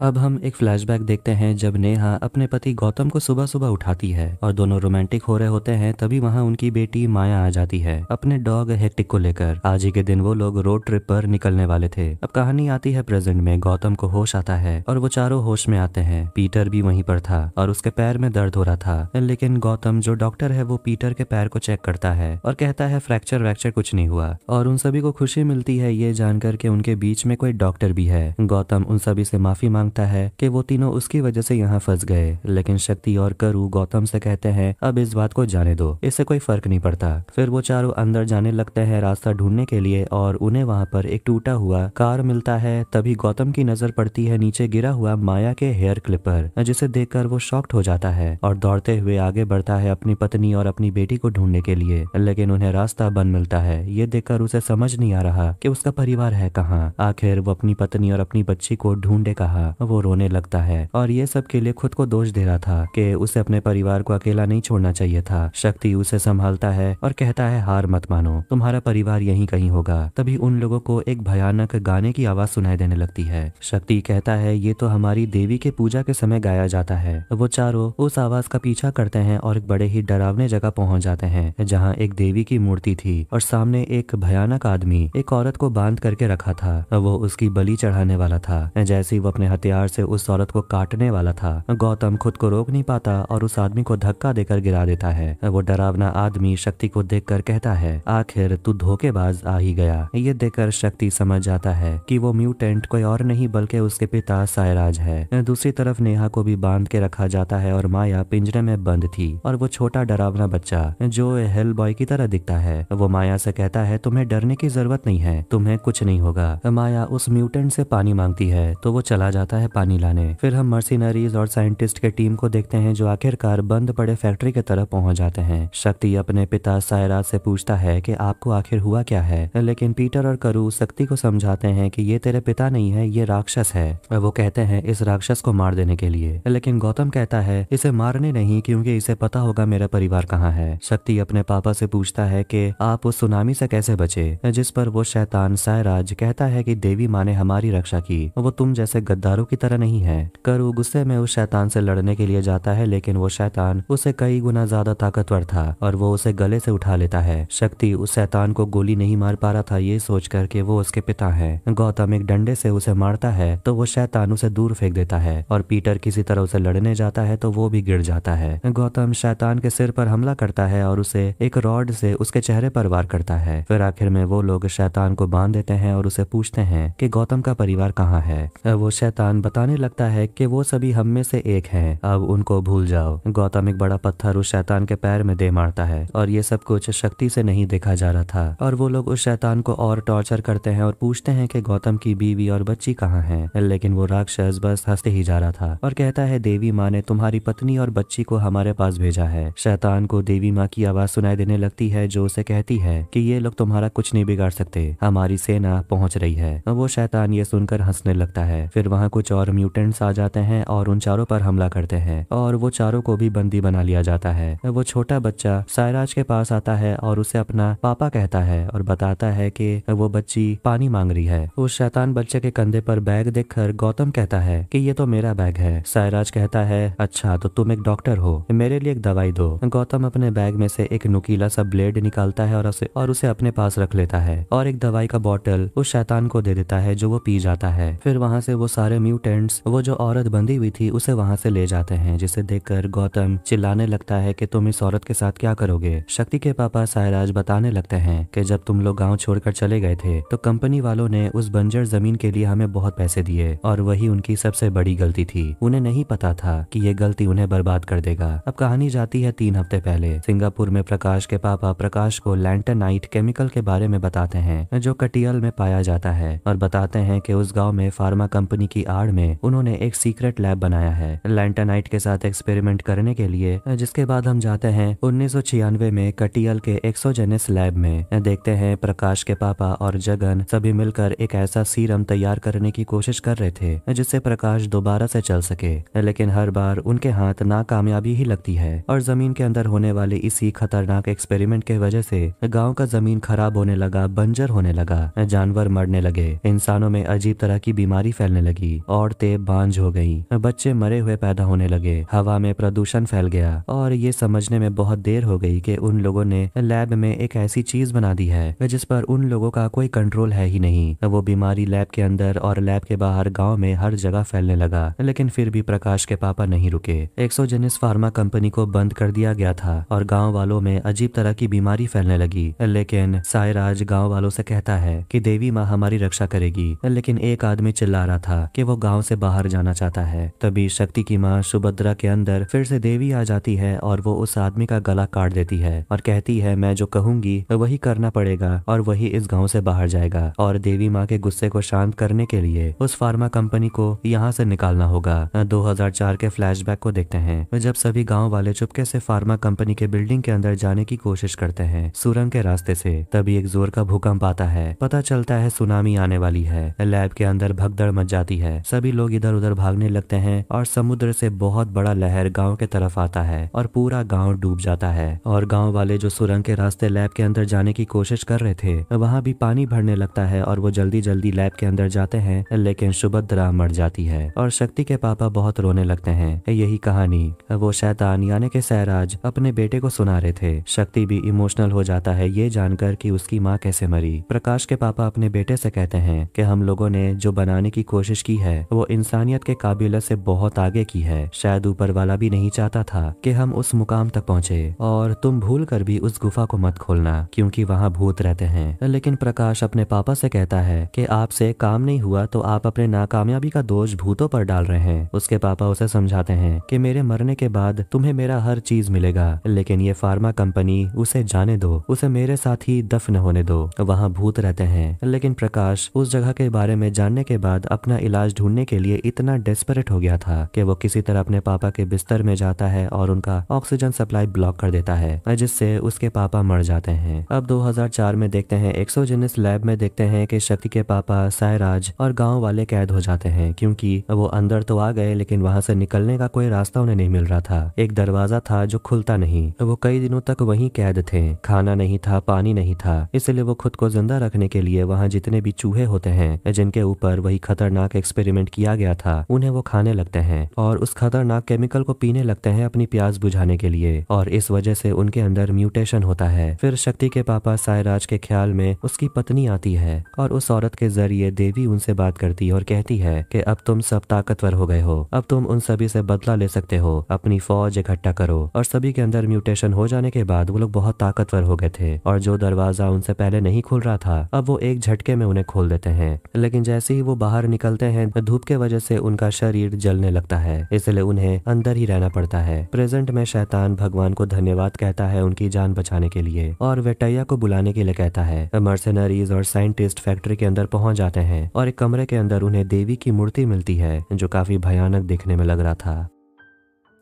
अब हम एक फ्लैशबैक देखते हैं जब नेहा अपने पति गौतम को सुबह सुबह उठाती है और दोनों रोमांटिक हो रहे होते हैं। तभी वहाँ उनकी बेटी माया आ जाती है अपने डॉग हेक्टिक को लेकर। आज ही के दिन वो लोग रोड ट्रिप पर निकलने वाले थे। अब कहानी आती है प्रेजेंट में। गौतम को होश आता है और वो चारों होश में आते हैं। पीटर भी वहीं पर था और उसके पैर में दर्द हो रहा था, लेकिन गौतम जो डॉक्टर है वो पीटर के पैर को चेक करता है और कहता है फ्रैक्चर वैक्चर कुछ नहीं हुआ। और उन सभी को खुशी मिलती है ये जानकर के उनके बीच में कोई डॉक्टर भी है। गौतम उन सभी से माफी मांगता है कि वो तीनों उसकी वजह से यहाँ फंस गए, लेकिन शक्ति और करू गौतम से कहते हैं अब इस बात को जाने दो, इससे कोई फर्क नहीं पड़ता। फिर वो चारों अंदर जाने लगते हैं रास्ता ढूंढने के लिए और उन्हें वहाँ पर एक टूटा हुआ कार मिलता है। तभी गौतम की नजर पड़ती है नीचे गिरा हुआ माया के हेयर क्लिपर, जिसे देखकर वो शॉक्ड हो जाता है और दौड़ते हुए आगे बढ़ता है अपनी पत्नी और अपनी बेटी को ढूंढने के लिए, लेकिन उन्हें रास्ता बंद मिलता है। ये देखकर उसे समझ नहीं आ रहा कि उसका परिवार है कहाँ। आखिर वो अपनी पत्नी और अपनी बच्ची को ढूंढे कहाँ। वो रोने लगता है और ये सब के लिए खुद को दोष दे रहा था कि उसे अपने परिवार को अकेला नहीं छोड़ना चाहिए था। शक्ति उसे संभालता है और कहता है हार मत मानो, तुम्हारा परिवार यहीं कहीं होगा। तभी उन लोगों को एक भयानक गाने की आवाज सुनाई देने लगती है। शक्ति कहता है ये तो हमारी देवी के पूजा के समय गाया जाता है। वो चारों उस आवाज का पीछा करते हैं और एक बड़े ही डरावने जगह पहुंच जाते हैं जहाँ एक देवी की मूर्ति थी और सामने एक भयानक आदमी एक औरत को बांध करके रखा था। वो उसकी बलि चढ़ाने वाला था। जैसे ही वो अपने हथियार से उस औरत को काटने वाला था। गौतम खुद को रोक नहीं पाता और उस आदमी को धक्का देकर गिरा देता है। वो डरावना आदमी शक्ति को देखकर कहता है, आखिर तू धोखेबाज आ ही गया। ये देखकर शक्ति समझ जाता है कि वो म्यूटेंट कोई और नहीं बल्कि उसके पिता सायराज है। दूसरी तरफ नेहा को भी बांध के रखा जाता है और माया पिंजरे में बंद थी और वो छोटा डरावना बच्चा जो हेल बॉय की तरह दिखता है वो माया से कहता है, तुम्हें डरने की जरूरत नहीं है, तुम्हें कुछ नहीं होगा। माया उस म्यूटेंट से पानी मांगती है तो वो चला जाता है पानी लाने। फिर हम मर्सिनरीज और साइंटिस्ट के टीम को देखते हैं जो आखिरकार बंद पड़े फैक्ट्री की तरफ पहुंच जाते हैं। शक्ति अपने पिता सायराज से पूछता है कि आपको आखिर हुआ क्या है, लेकिन पीटर और करू शक्ति को समझाते हैं कि ये तेरे पिता नहीं है, ये राक्षस है। वो कहते हैं इस राक्षस को मार देने के लिए, लेकिन गौतम कहता है इसे मारने नहीं, क्योंकि इसे पता होगा मेरा परिवार कहाँ है। शक्ति अपने पापा से पूछता है कि आप उस सुनामी से कैसे बचे, जिस पर वो शैतान सायराज कहता है कि देवी माँ ने हमारी रक्षा की, वो तुम जैसे गद्दारों की तरह नहीं है। करू गुस्से में उस शैतान से लड़ने के लिए जाता है, लेकिन वो शैतान उससे कई गुना ज्यादा ताकतवर था और वो उसे गले से उठा लेता है। शक्ति उस शैतान को गोली नहीं मार पा रहा था ये सोचकर कि वो उसके पिता है। गौतम एक डंडे से उसे मारता है तो वो शैतान उसे दूर फेंक देता है और पीटर किसी तरह उसे लड़ने जाता है तो वो भी गिर जाता है। गौतम शैतान के सिर पर हमला करता है और उसे एक रॉड से उसके चेहरे पर वार करता है। फिर आखिर में वो लोग शैतान को बांध देते हैं और उसे पूछते हैं कि गौतम का परिवार कहाँ है। वो शैतान बताने लगता है कि वो सभी हम में से एक हैं, अब उनको भूल जाओ। गौतम एक बड़ा पत्थर उस शैतान के पैर में दे मारता है और ये सब कुछ शक्ति से नहीं देखा जा रहा था और वो लोग उस शैतान को और टॉर्चर करते हैं और पूछते हैं कि गौतम की बीवी और बच्ची कहाँ है, लेकिन वो राक्षस बस हंसते ही जा रहा था और कहता है देवी माँ ने तुम्हारी पत्नी और बच्ची को हमारे पास भेजा है। शैतान को देवी माँ की आवाज सुनाई देने लगती है जो उसे कहती है कि ये लोग तुम्हारा कुछ नहीं बिगाड़ सकते, हमारी सेना पहुंच रही है। वो शैतान ये सुनकर हंसने लगता है। फिर वहाँ कुछ और म्यूटेंट्स आ जाते हैं और उन चारों पर हमला करते हैं और वो चारों को भी बंदी बना लिया जाता है। वो छोटा बच्चा सायराज के पास आता है और उसे अपना पापा कहता है और बताता है कि वो बच्ची पानी मांग रही है। उस शैतान बच्चे के कंधे पर बैग देखकर गौतम कहता है कि ये तो मेरा बैग है। सायराज कहता है अच्छा तो तुम एक डॉक्टर हो, मेरे लिए एक दवाई दो। गौतम अपने बैग में से एक नुकीला सा ब्लेड निकालता है और उसे अपने पास रख लेता है और एक दवाई का बॉटल उस शैतान को दे देता है जो वो पी जाता है। फिर वहाँ से वो सारे म्यूटेंट्स वो जो औरत बंधी हुई थी उसे वहाँ से ले जाते हैं, जिसे देखकर गौतम चिल्लाने लगता है कि तुम इस औरत के साथ क्या करोगे। शक्ति के पापा सायराज बताने लगते हैं कि जब तुम लोग गाँव छोड़कर चले गए थे तो कंपनी वालों ने उस बंजर जमीन के लिए हमें बहुत पैसे दिए और वही उनकी सबसे बड़ी गलती थी। उन्हें नहीं पता था कि ये गलती उन्हें बर्बाद कर देगा। अब कहानी जाती है 3 हफ्ते पहले। सिंगापुर में प्रकाश के पापा प्रकाश को लैंटनाइट केमिकल के बारे में बताते हैं जो कटियल में पाया जाता है और बताते हैं कि उस गांव में फार्मा कंपनी की आड़ में उन्होंने एक सीक्रेट लैब बनाया है लैंटनाइट के साथ एक्सपेरिमेंट करने के लिए। जिसके बाद हम जाते हैं 1996 में कटियल के एक्सोजेनिस लैब में। देखते हैं प्रकाश के पापा और जगन सभी मिलकर एक ऐसा सीरम तैयार करने की कोशिश कर रहे थे जिससे प्रकाश दोबारा से चल सके, लेकिन हर बार उनके हाथ नाकामयाबी ही लगती है और जमीन के अंदर होने वाले इसी खतरनाक एक्सपेरिमेंट के वजह से गांव का जमीन खराब होने लगा, बंजर होने लगा, जानवर मरने लगे, इंसानों में अजीब तरह की बीमारी फैलने लगी, औरतें बांझ हो गई, बच्चे मरे हुए पैदा होने लगे, हवा में प्रदूषण फैल गया और ये समझने में बहुत देर हो गई कि उन लोगों ने लैब में एक ऐसी चीज बना दी है जिस पर उन लोगों का कोई कंट्रोल है ही नहीं। वो बीमारी लैब के अंदर और लैब के बाहर गांव में हर जगह फैलने लगा, लेकिन फिर भी प्रकाश के पापा नहीं रुके। एक्सोजेनिस फार्मा कंपनी को बंद कर दिया गया था और गांव वालों में अजीब तरह की बीमारी फैलने लगी, लेकिन सायराज गांव वालों से कहता है कि देवी माँ हमारी रक्षा करेगी। लेकिन एक आदमी चिल्ला रहा था कि वो गांव से बाहर जाना चाहता है। तभी शक्ति की माँ सुभद्रा के अंदर फिर से देवी आ जाती है और वो उस आदमी का गला काट देती है और कहती है मैं जो कहूंगी वही करना पड़ेगा और वही इस गांव से बाहर जाएगा और देवी माँ के गुस्से को शांत करने के लिए उस फार्मा कंपनी को यहाँ से निकालना होगा। 2004 के फ्लैशबैक को देखते हैं जब सभी गांव वाले चुपके से फार्मा कंपनी के बिल्डिंग के अंदर जाने की कोशिश करते हैं सुरंग के रास्ते से। तभी एक जोर का भूकंप आता है, पता चलता है सुनामी आने वाली है। लैब के अंदर भगदड़ मच जाती है, सभी लोग इधर उधर भागने लगते हैं और समुद्र से बहुत बड़ा लहर गाँव के तरफ आता है और पूरा गाँव डूब जाता है और गाँव वाले जो सुरंग के रास्ते लैब के अंदर जाने की कोशिश कर रहे थे वहाँ भी पानी भरने लगता है और वो जल्दी जल्दी लैब के अंदर जाते हैं, लेकिन सुभद्रा मर जाती है और शक्ति के पापा बहुत रोने लगते हैं। यही कहानी वो शैतान यानी कि सायराज अपने बेटे को सुना रहे थे। शक्ति भी इमोशनल हो जाता है ये जानकर कि उसकी माँ कैसे मरी। प्रकाश के पापा अपने बेटे से कहते हैं कि हम लोगों ने जो बनाने की कोशिश की है वो इंसानियत के काबिलियत से बहुत आगे की है। शायद ऊपर वाला भी नहीं चाहता था कि हम उस मुकाम तक पहुंचे, और तुम भूल कर भी उस गुफा को मत खोलना क्योंकि वहाँ भूत रहते हैं। लेकिन प्रकाश अपने पापा से कहता है कि आपसे काम नहीं हुआ तो आप अपने नाकामयाबी का दोष भूतों पर डाल रहे हैं। उसके पापा उसे समझाते हैं कि मेरे मरने के बाद तुम्हें मेरा हर चीज मिलेगा, लेकिन ये फार्मा कंपनी उसे जाने दो, उसे मेरे साथ ही दफन होने दो, वहाँ भूत रहते हैं। लेकिन प्रकाश उस जगह के बारे में जानने के बाद अपना इलाज ढूंढने के लिए इतना डेस्परेट हो गया था कि वो किसी तरह अपने पापा के बिस्तर में जाता है और उनका ऑक्सीजन सप्लाई ब्लॉक कर देता है, जिससे उसके पापा मर जाते हैं। अब 2004 में देखते हैं एक्सोजेनिस लैब में देखते हैं कि शक्ति के पापा सायराज और गांव वाले कैद हो जाते हैं, क्योंकि वो अंदर तो आ गए लेकिन वहां से निकलने का कोई रास्ता उन्हें नहीं मिल रहा था। एक दरवाजा था जो खुलता नहीं। वो कई दिनों तक वहीं कैद थे। खाना नहीं था, पानी नहीं था, इसलिए वो खुद को जिंदा रखने के लिए वहाँ जितने भी चूहे होते हैं जिनके ऊपर वही खतरनाक एक्सपेरिमेंट किया गया था, उन्हें वो खाने लगते हैं और उस खतरनाक केमिकल को पीने लगते हैं अपनी प्यास बुझाने के लिए, और इस वजह से उनके अंदर म्यूटेशन होता है। फिर शक्ति के पापा सायराज के ख्याल में उसकी पत्नी आती है और उस औरत के जरिए देवी उनसे बात करती है और कहती है कि अब तुम सब ताकतवर हो गए हो, अब तुम उन सभी से बदला ले सकते हो, अपनी फौज इकट्ठा करो। और सभी के अंदर म्यूटेशन हो जाने के बाद वो लोग बहुत ताकतवर हो गए थे, और जो दरवाजा उनसे पहले नहीं खुल रहा था अब वो एक झटके में उन्हें खोल देते हैं। लेकिन जैसे ही वो बाहर निकलते हैं धूप के वजह से उनका शरीर जलने लगता है, इसलिए उन्हें अंदर ही रहना पड़ता है। प्रेजेंट में शैतान भगवान को धन्यवाद कहता है उनकी जान बचाने के लिए, और वेटैया को बुलाने के लिए कहता है। मर्सेनरीज और साइंटिस्ट फैक्ट्री के अंदर पहुंच जाते हैं और एक कमरे के अंदर उन्हें देवी की मूर्ति मिलती है जो काफी भयानक दिखने में लग रहा था।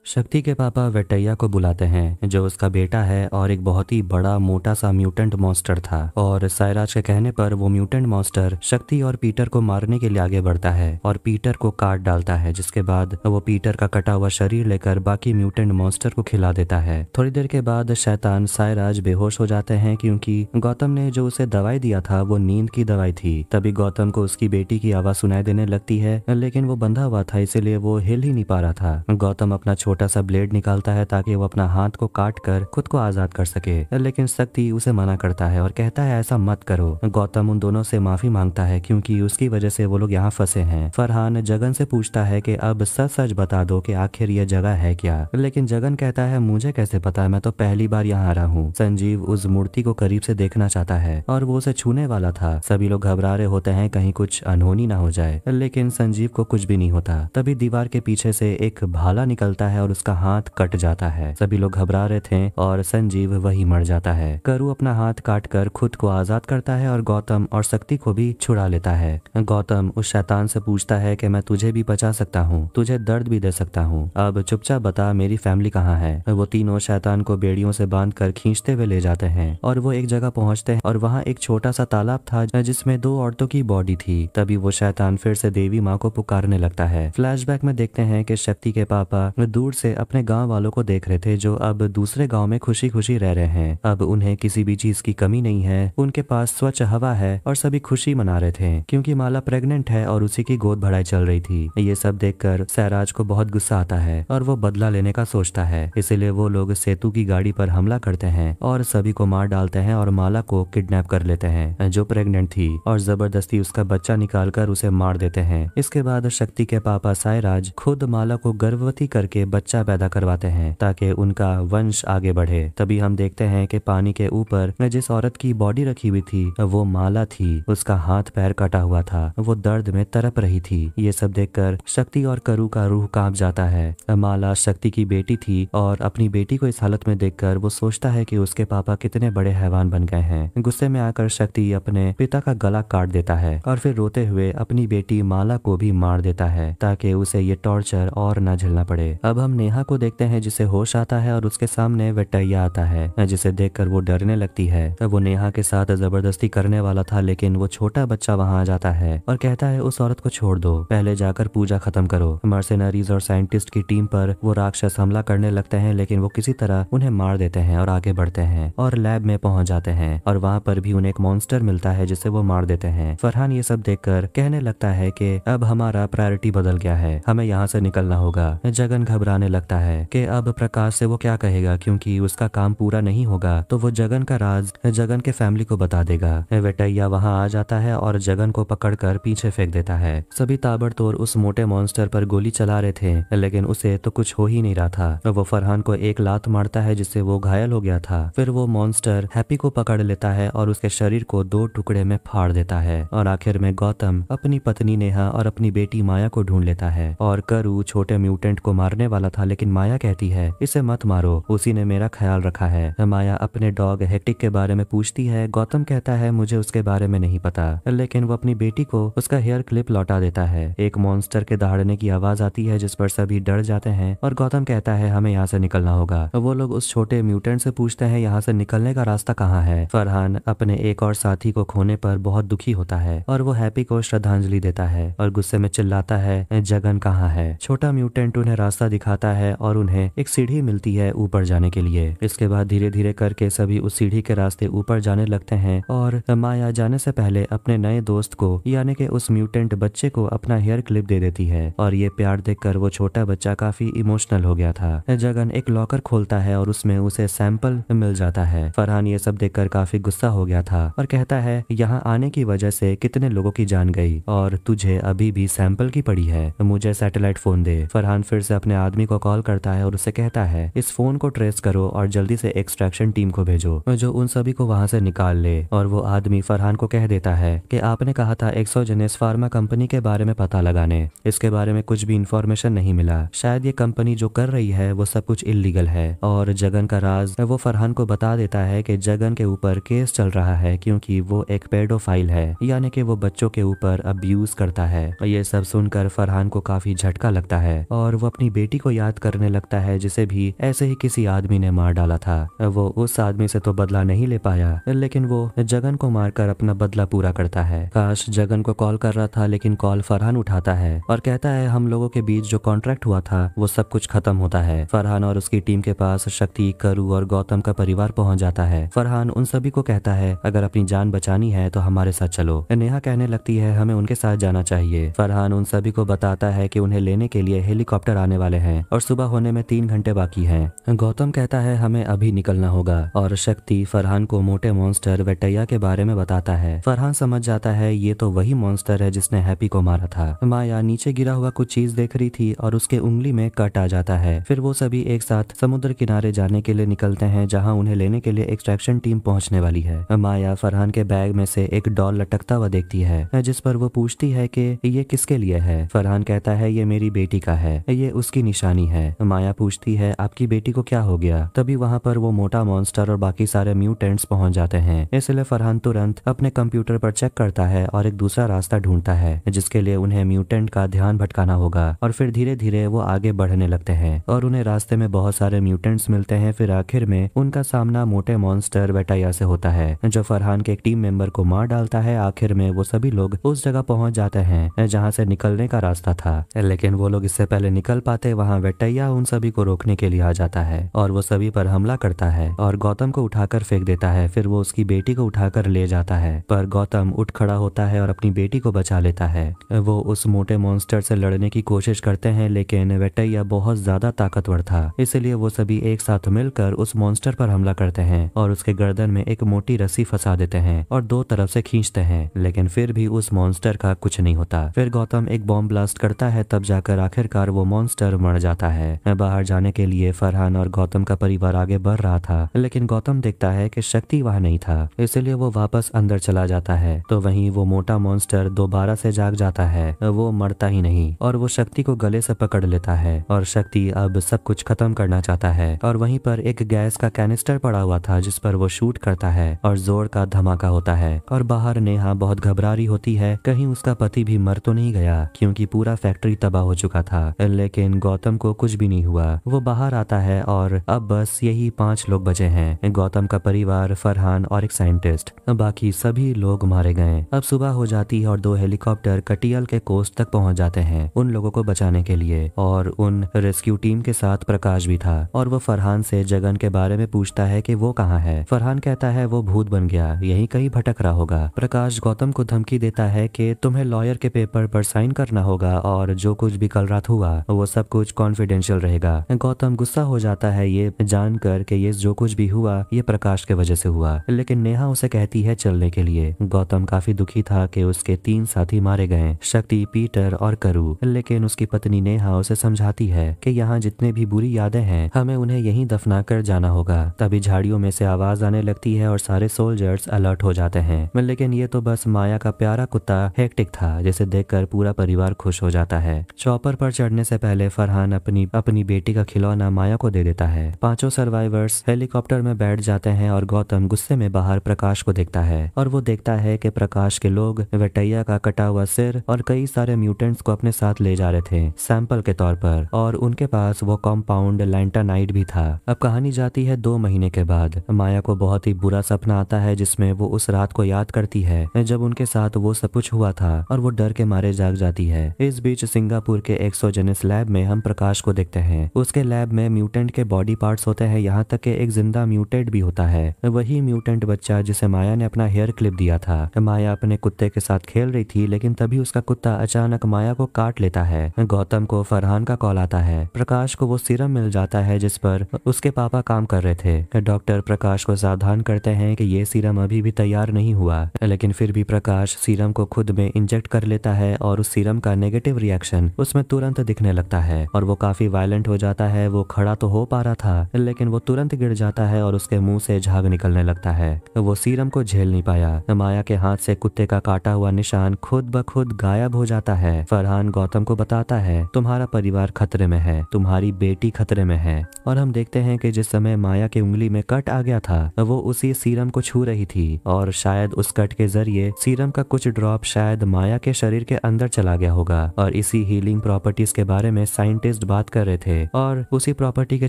शक्ति के पापा वेटैया को बुलाते हैं जो उसका बेटा है और एक बहुत ही बड़ा मोटा सा म्यूटेंट मॉन्स्टर था, और सायराज के कहने पर वो म्यूटेंट मॉन्स्टर शक्ति और पीटर को मारने के लिए आगे बढ़ता है और पीटर को काट डालता है, जिसके बाद वो पीटर का कटा हुआ शरीर लेकर बाकी म्यूटेंट मॉन्स्टर को खिला देता है। थोड़ी देर के बाद शैतान सायराज बेहोश हो जाते हैं क्योंकि गौतम ने जो उसे दवाई दिया था वो नींद की दवाई थी। तभी गौतम को उसकी बेटी की आवाज सुनाई देने लगती है, लेकिन वो बंधा हुआ था इसलिए वो हिल ही नहीं पा रहा था। गौतम अपना छोटा सा ब्लेड निकालता है ताकि वो अपना हाथ को काट कर खुद को आजाद कर सके, लेकिन शक्ति उसे मना करता है और कहता है ऐसा मत करो। गौतम उन दोनों से माफी मांगता है क्योंकि उसकी वजह से वो लोग यहाँ फंसे हैं। फरहान जगन से पूछता है कि अब सच सच बता दो कि आखिर ये जगह है क्या, लेकिन जगन कहता है मुझे कैसे पता, मैं तो पहली बार यहाँ आ रहा हूँ। संजीव उस मूर्ति को करीब से देखना चाहता है और वो उसे छूने वाला था। सभी लोग घबरा रहे होते हैं कहीं कुछ अनहोनी ना हो जाए, लेकिन संजीव को कुछ भी नहीं होता। तभी दीवार के पीछे से एक भाला निकलता है और उसका हाथ कट जाता है। सभी लोग घबरा रहे थे और संजीव वही मर जाता है। करू अपना हाथ काट कर खुद को आजाद करता है और गौतम और शक्ति को भी छुड़ा लेता है। गौतम उस शैतान से पूछता है कि मैं तुझे भी बचा सकता हूँ, तुझे दर्द भी दे सकता हूँ, अब चुपचाप बता मेरी फैमिली कहाँ है। वो तीनों शैतान को बेड़ियों से बांध कर खींचते हुए ले जाते हैं और वो एक जगह पहुंचते हैं और वहाँ एक छोटा सा तालाब था जिसमें 2 औरतों की बॉडी थी। तभी वो शैतान फिर से देवी माँ को पुकारने लगता है। फ्लैशबैक में देखते हैं कि शक्ति के पापा दूर से अपने गांव वालों को देख रहे थे जो अब दूसरे गांव में खुशी खुशी रह रहे हैं। अब उन्हें किसी भी चीज की कमी नहीं है, उनके पास स्वच्छ हवा है और सभी खुशी मना रहे थे क्योंकि माला प्रेग्नेंट है और उसी की गोद भराई चल रही थी। ये सब देखकर सैराज को बहुत गुस्सा आता है और वो बदला लेने का सोचता है, इसीलिए वो लोग सेतु की गाड़ी पर हमला करते हैं और सभी को मार डालते हैं और माला को किडनैप कर लेते हैं जो प्रेग्नेंट थी, और जबरदस्ती उसका बच्चा निकालकर उसे मार देते हैं। इसके बाद शक्ति के पापा सायराज खुद माला को गर्भवती करके बच्चा पैदा करवाते हैं ताकि उनका वंश आगे बढ़े। तभी हम देखते हैं कि पानी के ऊपर जिस औरत की बॉडी रखी हुई थी वो माला थी। उसका हाथ पैर कटा हुआ था, वो दर्द में तड़प रही थी। ये सब देखकर शक्ति और करू का रूह कांप जाता है। माला शक्ति की बेटी थी और अपनी बेटी को इस हालत में देखकर वो सोचता है कि उसके पापा कितने बड़े हैवान बन गए हैं। गुस्से में आकर शक्ति अपने पिता का गला काट देता है और फिर रोते हुए अपनी बेटी माला को भी मार देता है ताकि उसे ये टॉर्चर और न झेलना पड़े। अब हम नेहा को देखते हैं जिसे होश आता है और उसके सामने वेटैया आता है जिसे देखकर वो डरने लगती है। वो नेहा के साथ जबरदस्ती करने वाला था, लेकिन वो छोटा बच्चा वहां आ जाता है और कहता है उस औरत को छोड़ दो, पहले जाकर पूजा खत्म करो। मर्सेनरीज और साइंटिस्ट की टीम पर वो राक्षस हमला करने लगते हैं, लेकिन वो किसी तरह उन्हें मार देते हैं और आगे बढ़ते हैं और लैब में पहुंच जाते हैं और वहां पर भी उन्हें एक मॉन्स्टर मिलता है जिसे वो मार देते हैं। फरहान ये सब देखकर कहने लगता है कि अब हमारा प्रायोरिटी बदल गया है, हमें यहाँ से निकलना होगा। जगन घबरा चिल्लाने लगता है कि अब प्रकाश से वो क्या कहेगा, क्योंकि उसका काम पूरा नहीं होगा तो वो जगन का राज जगन के फैमिली को बता देगा। वेटैया वहां आ जाता है और जगन को पकड़कर पीछे फेंक देता है। सभी ताबड़तोड़ उस मोटे मॉन्स्टर पर गोली चला रहे थे, लेकिन उसे तो कुछ हो ही नहीं रहा था। वो फरहान को एक लात मारता है जिससे वो घायल हो गया था। फिर वो मॉन्स्टर हैप्पी को पकड़ लेता है और उसके शरीर को 2 टुकड़े में फाड़ देता है। और आखिर में गौतम अपनी पत्नी नेहा और अपनी बेटी माया को ढूंढ लेता है। और करू छोटे म्यूटेंट को मारने वाला था, लेकिन माया कहती है इसे मत मारो, उसी ने मेरा ख्याल रखा है। माया अपने डॉग हेक्टिक के बारे में पूछती है। गौतम कहता है मुझे उसके बारे में नहीं पता, लेकिन वो अपनी बेटी को उसका हेयर क्लिप लौटा देता है। एक मॉन्स्टर के दहाड़ने की आवाज आती है जिस पर सभी डर जाते हैं और गौतम कहता है हमें यहाँ से निकलना होगा। वो लोग उस छोटे म्यूटेंट से पूछते हैं यहाँ से निकलने का रास्ता कहाँ है। फरहान अपने एक और साथी को खोने पर बहुत दुखी होता है और वो हैप्पी को श्रद्धांजलि देता है और गुस्से में चिल्लाता है जगन कहाँ है। छोटा म्यूटेंट उन्हें रास्ता दिखाता है और उन्हें एक सीढ़ी मिलती है ऊपर जाने के लिए। इसके बाद धीरे धीरे करके सभी उस सीढ़ी के रास्ते ऊपर जाने लगते हैं और माया जाने से पहले अपने नए दोस्त को यानी कि उस म्यूटेंट बच्चे को अपना हेयर क्लिप दे देती है। और ये प्यार देखकर वो छोटा बच्चा काफी इमोशनल हो गया था। जगन एक लॉकर खोलता है और उसमें उसे सैंपल मिल जाता है। फरहान ये सब देखकर काफी गुस्सा हो गया था और कहता है यहाँ आने की वजह से कितने लोगों की जान गई और तुझे अभी भी सैंपल की पड़ी है, मुझे सैटेलाइट फोन दे। फरहान फिर से अपने आदमी को कॉल करता है और उससे कहता है इस फोन को ट्रेस करो और जल्दी से एक्सट्रैक्शन टीम को भेजो जो उन सभी को वहां से निकाल ले। और वो आदमी फरहान को कह देता है कि आपने कहा था एक्सोजेनेस फार्मा कंपनी के बारे में पता लगाने, इसके बारे में कुछ भी इंफॉर्मेशन नहीं मिला। शायद ये कंपनी जो कर रही है वो सब कुछ इलीगल है। और जगन का राज वो फरहान को बता देता है कि जगन के ऊपर केस चल रहा है क्योंकि वो एक पेडोफाइल है, यानी कि वो बच्चों के ऊपर अब्यूज करता है। ये सब सुनकर फरहान को काफी झटका लगता है और वो अपनी बेटी को याद करने लगता है जिसे भी ऐसे ही किसी आदमी ने मार डाला था। वो उस आदमी से तो बदला नहीं ले पाया, लेकिन वो जगन को मारकर अपना बदला पूरा करता है। काश जगन को कॉल कर रहा था, लेकिन कॉल फरहान उठाता है और कहता है हम लोगों के बीच जो कॉन्ट्रैक्ट हुआ था वो सब कुछ खत्म होता है। फरहान और उसकी टीम के पास शक्ति, करू और गौतम का परिवार पहुंच जाता है। फरहान उन सभी को कहता है अगर अपनी जान बचानी है तो हमारे साथ चलो। नेहा कहने लगती है हमें उनके साथ जाना चाहिए। फरहान उन सभी को बताता है कि उन्हें लेने के लिए हेलीकॉप्टर आने वाले हैं और सुबह होने में 3 घंटे बाकी हैं। गौतम कहता है हमें अभी निकलना होगा और शक्ति फरहान को मोटे मॉन्स्टर वेटैया के बारे में बताता है। फरहान समझ जाता है ये तो वही मॉन्स्टर है जिसने हैप्पी को मारा था। माया नीचे गिरा हुआ कुछ चीज देख रही थी और उसके उंगली में कट आ जाता है। फिर वो सभी एक साथ समुद्र किनारे जाने के लिए निकलते हैं जहाँ उन्हें लेने के लिए एक्सट्रैक्शन टीम पहुंचने वाली है। माया फरहान के बैग में से एक डॉल लटकता हुआ देखती है जिस पर वो पूछती है कि ये किसके लिए है। फरहान कहता है ये मेरी बेटी का है, ये उसकी निशानी है। माया पूछती है आपकी बेटी को क्या हो गया। तभी वहाँ पर वो मोटा मॉन्स्टर और बाकी सारे म्यूटेंट्स पहुंच जाते हैं। इसलिए फरहान तुरंत अपने कंप्यूटर पर चेक करता है और एक दूसरा रास्ता ढूंढता है जिसके लिए उन्हें म्यूटेंट का ध्यान भटकाना होगा। और फिर धीरे धीरे वो आगे बढ़ने लगते हैं और उन्हें रास्ते में बहुत सारे म्यूटेंट्स मिलते हैं। फिर आखिर में उनका सामना मोटे मॉन्स्टर वेटाया से होता है जो फरहान के एक टीम मेंबर को मार डालता है। आखिर में वो सभी लोग उस जगह पहुंच जाते हैं जहाँ से निकलने का रास्ता था, लेकिन वो लोग इससे पहले निकल पाते वहाँ वेटैया उन सभी को रोकने के लिए आ जाता है और वो सभी पर हमला करता है और गौतम को उठाकर फेंक देता है। फिर वो उसकी बेटी को उठाकर ले जाता है, पर गौतम उठ खड़ा होता है और अपनी बेटी को बचा लेता है। वो उस मोटे मॉन्स्टर से लड़ने की कोशिश करते हैं, लेकिन वेटैया बहुत ज्यादा ताकतवर था, इसलिए वो सभी एक साथ मिलकर उस मॉन्स्टर पर हमला करते हैं और उसके गर्दन में एक मोटी रस्सी फंसा देते हैं और 2 तरफ से खींचते हैं, लेकिन फिर भी उस मॉन्स्टर का कुछ नहीं होता। फिर गौतम एक बॉम्ब ब्लास्ट करता है, तब जाकर आखिरकार वो मॉन्स्टर मर जाता है। बाहर जाने के लिए फरहान और गौतम का परिवार आगे बढ़ रहा था, लेकिन गौतम देखता है कि शक्ति वहां नहीं था, इसलिए वो वापस अंदर चला जाता है। तो वहीं वो मोटा मॉन्स्टर दोबारा से जाग जाता है। वो मरता ही नहीं और वो शक्ति को गले से पकड़ लेता है और शक्ति अब सब कुछ खत्म करना चाहता है। और वहीं पर एक गैस का कैनिस्टर पड़ा हुआ था जिस पर वो शूट करता है और जोर का धमाका होता है और बाहर नेहा बहुत घबरा रही होती है कहीं उसका पति भी मर तो नहीं गया, क्योंकि पूरा फैक्ट्री तबाह हो चुका था। लेकिन गौतम को कुछ भी नहीं हुआ। वो बाहर आता है और अब बस यही 5 लोग बचे हैं, गौतम का परिवार, फरहान और एक साइंटिस्ट। बाकी सभी लोग मारे गए। अब सुबह हो जाती है और 2 हेलीकॉप्टर कटियाल के कोस्ट तक पहुंच जाते हैं उन लोगों को बचाने के लिए, और उन रेस्क्यू टीम के साथ प्रकाश भी था। और वो फरहान से जगन के बारे में पूछता है कि वो कहाँ है। फरहान कहता है वो भूत बन गया, यहीं कहीं भटक रहा होगा। प्रकाश गौतम को धमकी देता है कि तुम्हें लॉयर के पेपर पर साइन करना होगा और जो कुछ भी कल रात हुआ वो सब कुछ कॉन्फिडेंशियल रहेगा। गौतम गुस्सा हो जाता है ये जानकर कि ये जो कुछ भी हुआ ये प्रकाश के वजह से हुआ, लेकिन नेहा उसे कहती है चलने के लिए। गौतम काफी दुखी था कि उसके 3 साथी मारे गए, शक्ति, पीटर और करू, लेकिन उसकी पत्नी नेहा उसे समझाती है कि यहाँ जितने भी बुरी यादें हैं हमें उन्हें यहीं दफना कर जाना होगा। तभी झाड़ियों में से आवाज आने लगती है और सारे सोल्जर्स अलर्ट हो जाते हैं, लेकिन ये तो बस माया का प्यारा कुत्ता हेक्टिक था जिसे देखकर पूरा परिवार खुश हो जाता है। चॉपर पर चढ़ने से पहले फरहान अपनी बेटी का खिलौना माया को दे देता है। 5 सर्वाइवर्स हेलीकॉप्टर में बैठ जाते हैं और गौतम गुस्से में बाहर प्रकाश को देखता है और वो देखता है कि प्रकाश के लोग वेटैया का कटा हुआ सिर और कई सारे म्यूटेंट्स को अपने साथ ले जा रहे थे सैंपल के तौर पर, और उनके पास वो कॉम्पाउंड लैंटानाइड भी था। अब कहानी जाती है 2 महीने के बाद। माया को बहुत ही बुरा सपना आता है जिसमें वो उस रात को याद करती है जब उनके साथ वो सब कुछ हुआ था और वो डर के मारे जाग जाती है। इस बीच सिंगापुर के एक्सोजेनस लैब में हम प्रकाश को देखते हैं। उसके लैब में म्यूटेंट के बॉडी पार्ट्स होते हैं, यहाँ तक कि एक जिंदा म्यूटेंट भी होता है, वही म्यूटेंट बच्चा जिसे माया ने अपना हेयर क्लिप दिया था। माया अपने कुत्ते के साथ खेल रही थी, लेकिन तभी उसका कुत्ता अचानक माया को काट लेता है। गौतम को फरहान का कॉल आता है। प्रकाश को वो सीरम मिल जाता है जिस पर उसके पापा काम कर रहे थे। डॉक्टर प्रकाश को सावधान करते हैं कि ये सीरम अभी भी तैयार नहीं हुआ, लेकिन फिर भी प्रकाश सीरम को खुद में इंजेक्ट कर लेता है और उस सीरम का नेगेटिव रिएक्शन उसमें तुरंत दिखने लगता है और वो काफी वायलेंट हो जाता है। वो खड़ा तो हो पा रहा था, लेकिन वो तुरंत गिर जाता है और उसके मुंह से झाग निकलने लगता है। वो सीरम को झेल नहीं पाया। माया के हाथ से कुत्ते का काटा हुआ निशान खुद ब खुद गायब हो जाता है। फरहान गौतम को बताता है तुम्हारा परिवार खतरे में है, तुम्हारी बेटी खतरे में है। और हम देखते हैं कि जिस समय माया की उंगली में कट आ गया था वो उसी सीरम को छू रही थी और शायद उस कट के जरिए सीरम का कुछ ड्रॉप शायद माया के शरीर के अंदर चला गया होगा और इसी हीलिंग प्रॉपर्टीज के बारे में साइंटिस्ट बात कर रहे थे और उसी प्रॉपर्टी के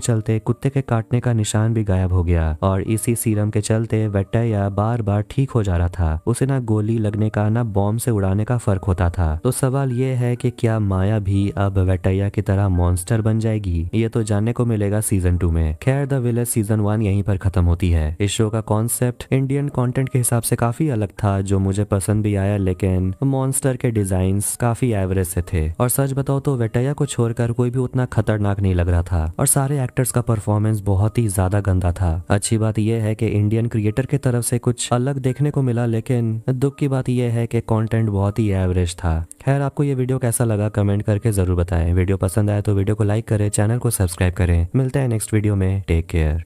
चलते कुत्ते के काटने का निशान भी गायब हो गया और इसी सीरम के चलते वेटैया बार बार ठीक हो जा रहा था। उसे ना गोली लगने का ना बॉम्ब से उड़ाने का फर्क होता था। तो सवाल ये है कि क्या माया भी अब वेटैया की तरह मॉन्स्टर बन जाएगी? ये तो जानने को मिलेगा सीजन 2 में। खैर द विलेज सीजन 1 यहीं पर खत्म होती है। इस शो का कॉन्सेप्ट इंडियन कंटेंट के हिसाब से काफी अलग था जो मुझे पसंद भी आया, लेकिन मॉन्स्टर के डिजाइन्स काफी एवरेज से थे और सच बताओ तो वेटैया को छोड़कर कोई भी उतना खतरनाक नहीं लग रहा था और सारे एक्टर्स का परफॉर्मेंस बहुत ही ज्यादा गंदा था। अच्छी बात यह है कि इंडियन क्रिएटर की तरफ से कुछ अलग देखने को मिला, लेकिन दुख की बात यह है कि कंटेंट बहुत ही एवरेज था। खैर आपको ये वीडियो कैसा लगा कमेंट करके जरूर बताएं। वीडियो पसंद आया तो वीडियो को लाइक करें, चैनल को सब्सक्राइब करें। मिलते हैं नेक्स्ट वीडियो में। Take care.